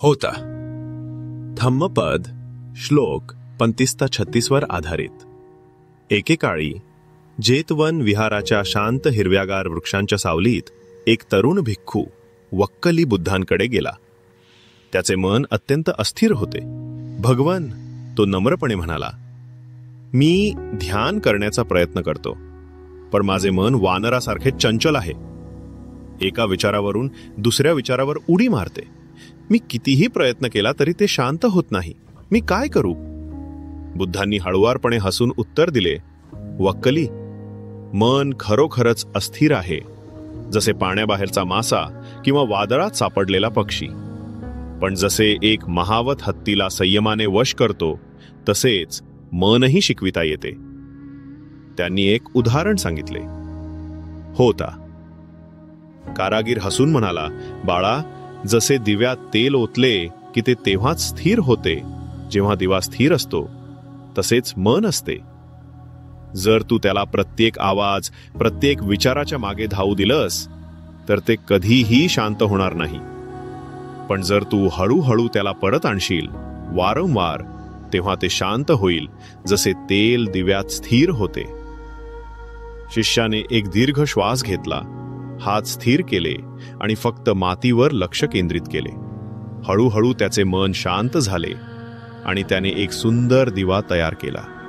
होता. धम्मपद श्लोक 35-36 वर आधारित. एकेकाळी जेतवन विहाराच्या शांत हिरव्यागार वृक्षांच्या सावलीत एक तरुण भिक्खू वक्कली बुद्धांकडे गेला. त्याचे मन अत्यंत अस्थिर होते. भगवन, तो नम्रपणे म्हणाला, मी ध्यान करण्याचा प्रयत्न करतो, पण माझे मन वानरासारखे चंचल आहे. एका विचारावरून दुसऱ्या विचारावर उडी मारते. मी कितीही प्रयत्न केला तरी ते शांत होत नाही. मी काय करू? बुद्धांनी हळुवारपणे हसून उत्तर दिले, वक्कली, मन खरोखरच अस्थिर आहे, जसे पाण्याबाहेरचा मासा किंवा वादळात सापडलेला पक्षी. पण जसे एक महावत हत्तीला संयमाने वश करतो, तसेच मनही शिकविता येते. त्यांनी एक उदाहरण सांगितले. होता. कारागीर हसून म्हणाला, बाळा, जसे दिव्यात तेल ओतले की ते तेव्हाच स्थिर होते जेव्हा दिवा स्थिर असतो, तसेच मन असते. जर तू त्याला प्रत्येक आवाज, प्रत्येक विचाराच्या मागे धावू दिलंस तर ते कधीही शांत होणार नाही. पण जर तू हळूहळू त्याला परत आणशील, वारंवार, तेव्हा ते शांत होईल, जसे तेल दिव्यात स्थिर होते. शिष्याने एक दीर्घ श्वास घेतला, हात स्थिर केले आणि फक्त मातीवर लक्ष केंद्रित केले. हळूहळू त्याचे मन शांत झाले आणि त्याने एक सुंदर दिवा तयार केला.